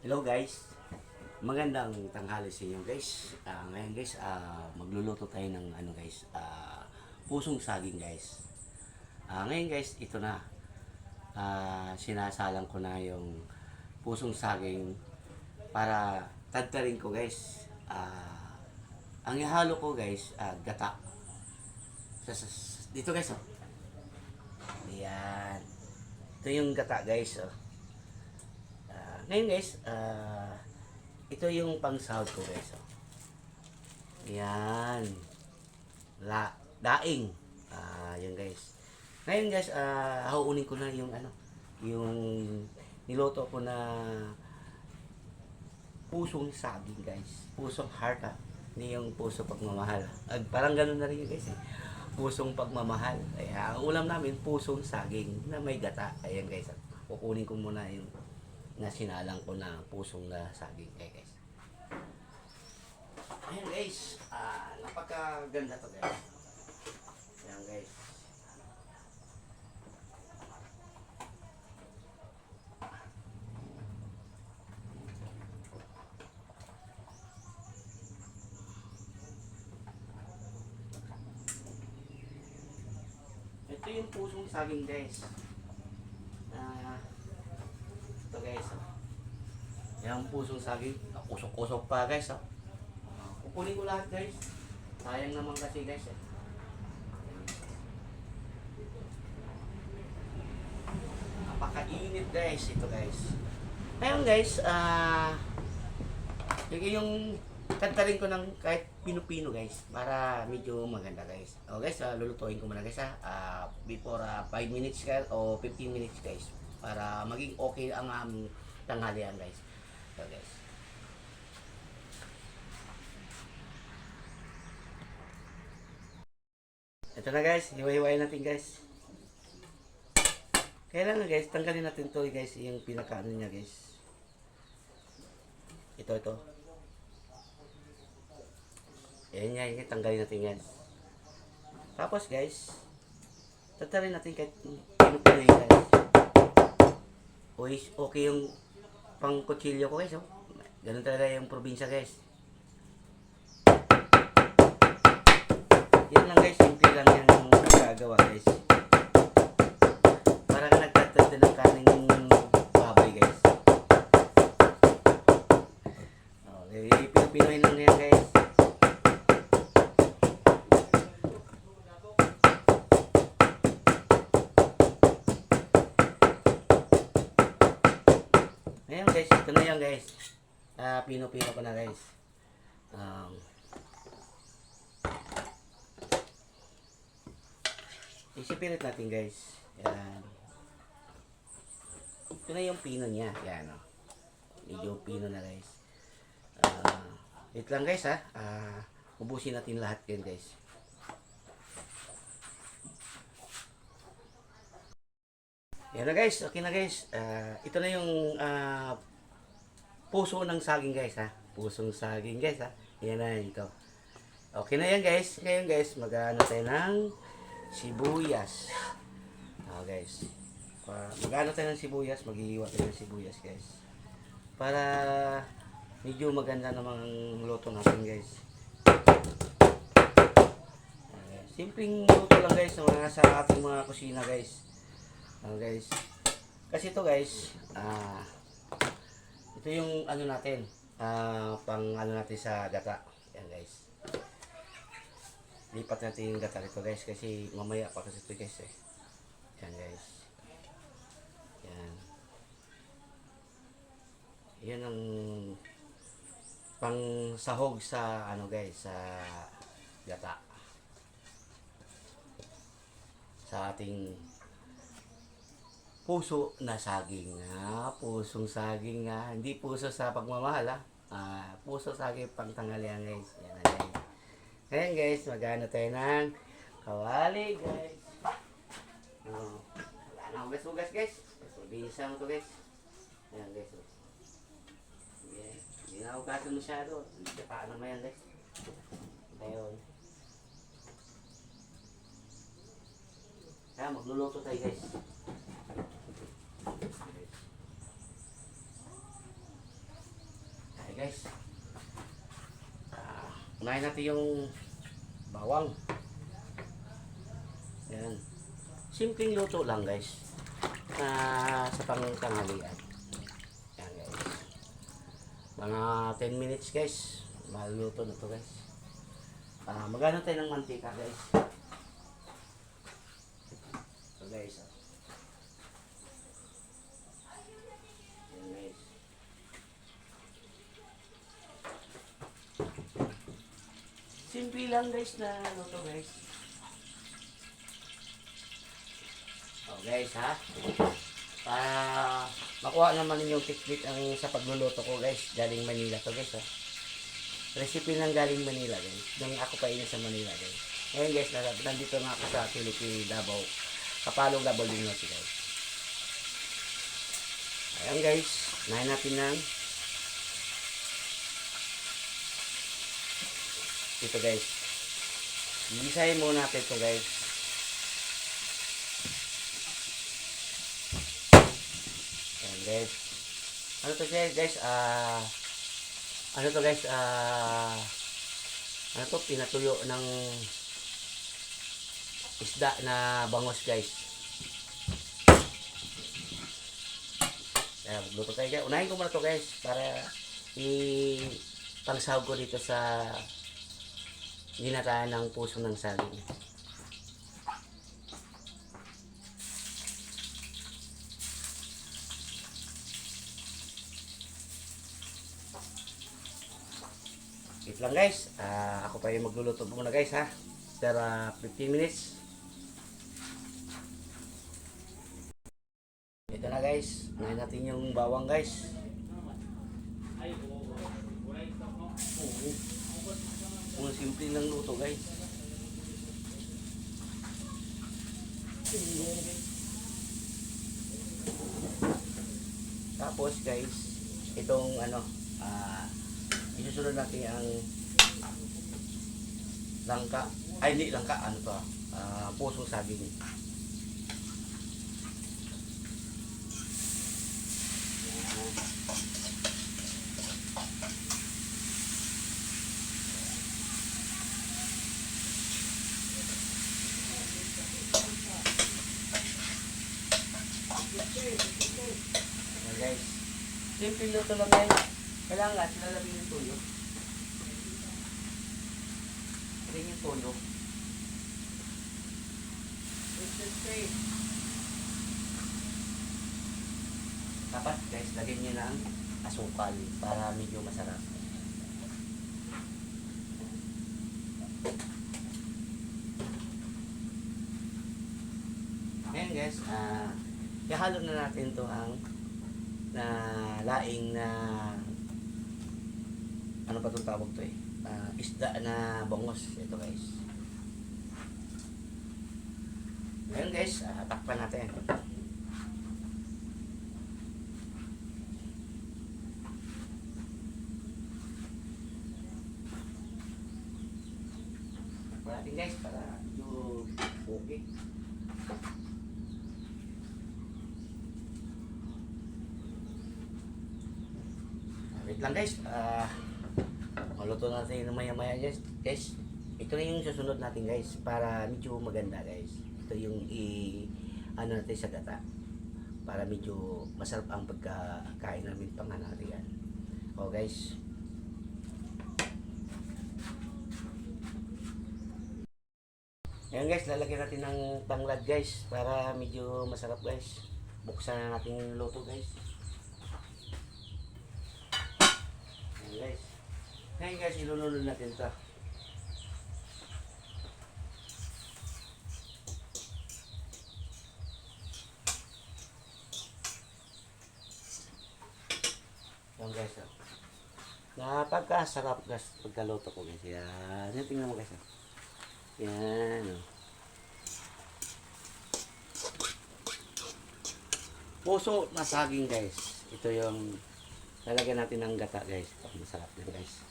Hello guys, magandang tanghali sa inyo guys. Ngayon guys, magluluto tayo ng pusong saging guys. Ngayon guys, ito na. Sinasalang ko na yung pusong saging para tadtarin ko guys. Ang ihalo ko guys, gata. Dito guys, oh. Ayan. Ito yung gata guys, oh. Ngayon guys, ito yung pang-sahod ko guys. Oh. Yan. Daing. Yan guys. Ngayon guys, hauunin ko na yung yung niloto ko na pusong saging guys. Pusong heart ha. Hindi yung puso pagmamahal. Parang ganun na rin yun guys eh. Pusong pagmamahal. Kaya ang ulam namin, pusong saging na may gata. Ayan guys. Kukunin ko muna yung na sinalang ko na pusong na saging guys. Ayan guys, napakaganda to guys. Ayan guys. Ito yung pusong saging guys. Ito guys. Yung pusong saging, kusok-kusok pa guys. Kukunin ko lahat guys. Sayang naman kasi guys eh. Napakainit guys ito guys. Ngayon guys, yung kantarin ko ng kahit pino-pino guys para medyo maganda guys. O guys, lulutuin ko muna guys before 5 minutes guys o 15 minutes guys para maging okay ang tanghalian guys. So guys. Ito na guys, hiwa-hiwain natin guys. Kailangan guys, tanggalin natin to guys, yung pinakaano niya guys. Ito. Ayan yan, tanggalin natin yan. Tapos guys, tatarin natin kahit pinupinoy guys. Okay yung pang kutsilyo ko guys. Oh. Ganun talaga yung probinsya guys. Yan lang guys, simple lang yung gagawa guys. Para ka nagtatad ng kaning baboy guys. Pinupinoy lang yan guys. Ayan guys, ito na yan guys. Pino-pino ko na guys. Isipirit natin guys. Yan. Ito na yung pino niya. Yan o. Medyo pino na guys. Wait lang guys ha. Ubusin natin lahat yan guys. Yan na guys. Okay na guys. Ito na yung puso ng saging guys ha. Pusong saging guys ha. Yan na ito. Okay na yan guys. Ngayon guys, mag-ano tayo ng sibuyas. Guys. Mag-ano tayo ng sibuyas. Maghihiwa tayo ng sibuyas guys. Para medyo maganda namang luto natin guys. Simpleng luto lang guys sa ating mga kusina guys. Guys. Kasi ito guys, ito yung ano natin, pang ano natin sa gata. Yan guys. Lipat natin yung gata rito guys kasi mamaya pa kasi ito guys eh. Yan guys. Yan. Yan ang pang sahog sa ano guys, sa gata. Sa ating puso na saging. Pusong saging nga. Hindi puso sa pagmamahal puso saging pang tanghalian guys. Yan na guys. Ngayon guys, mag-ano tayo ng kawali guys. Wala na hugas-hugas guys. Bisa mo to guys. Ayan guys. Hindi na hugasan masyado. Paano naman yan guys. Ayun. Kaya magluluto tayo guys. guys. Unahin natin yung bawang. Yan. Simpleng luto lang guys. Sa pangtanghalian. Yan guys. Mga 10 minutes guys. Maluluto na to guys. Magano tayo ng mantika guys. So guys. Yan guys. Simple lang guys na luto guys. Oh guys ha. Para makuha naman ninyong technique ang sa pagluluto ko guys. Galing Manila to guys ha. Recipe ng galing Manila guys. Nung ako pa ina sa Manila guys. Ngayon guys, nandito nga ako sa Philippines, Davao. Kapalong Davao din natin guys. Ayan guys. Nahin natin ng ito guys. Gigisahin muna natin ito guys. Ayan guys. Ano to guys? Ano to guys? Ano to? Pinatuyo ng isda na bangos guys. Ayan, magluto tayo guys. Unahin ko muna to guys. Para pangsahog ko dito sa ginataan ng puso ng saging. Wait lang guys. Ako pa yung magluluto muna guys ha. After 15 minutes. Ito na guys. Unahin natin yung bawang guys. Mga simple lang luto guys. Tapos guys, itong isusunod natin ang langka. Ay hindi langka, ano to? Pusong saging. Ayan guys. Simple luto lang guys. Kailangan silalagyan yung tuyo. Lagyan yung tuyo. Dapat guys, lagyan nyo ng asukal para medyo masarap. Ngayon guys, ihalo na natin to ang laing na ano pa itong tawag to isda na bangos. Ito guys. Ngayon guys, takpan natin. Takpan natin guys para medyo okay. Wait lang guys. Maluto natin ng maya-maya guys. Ito na yung susunod natin guys para medyo maganda guys. Ito yung ano natin sa gata para medyo masarap ang pagkakain namin panganarian. O guys. Ayan guys, lalagyan natin ng tanglad guys para medyo masarap guys. Buksan na natin yung luto guys. Ayan guys. Ngayon guys, ilunod natin ito. Yan guys. Napagkasarap guys pagkaluto ko guys. Yan. Yan, tingnan mo guys. Yan. Puso na saging guys. Ito yung lalagyan natin ng gata guys. Masarap din guys.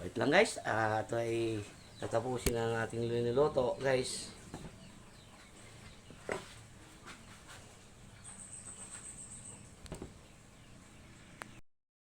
Wait lang guys. Ito ay tatapusin ang ating niluluto guys.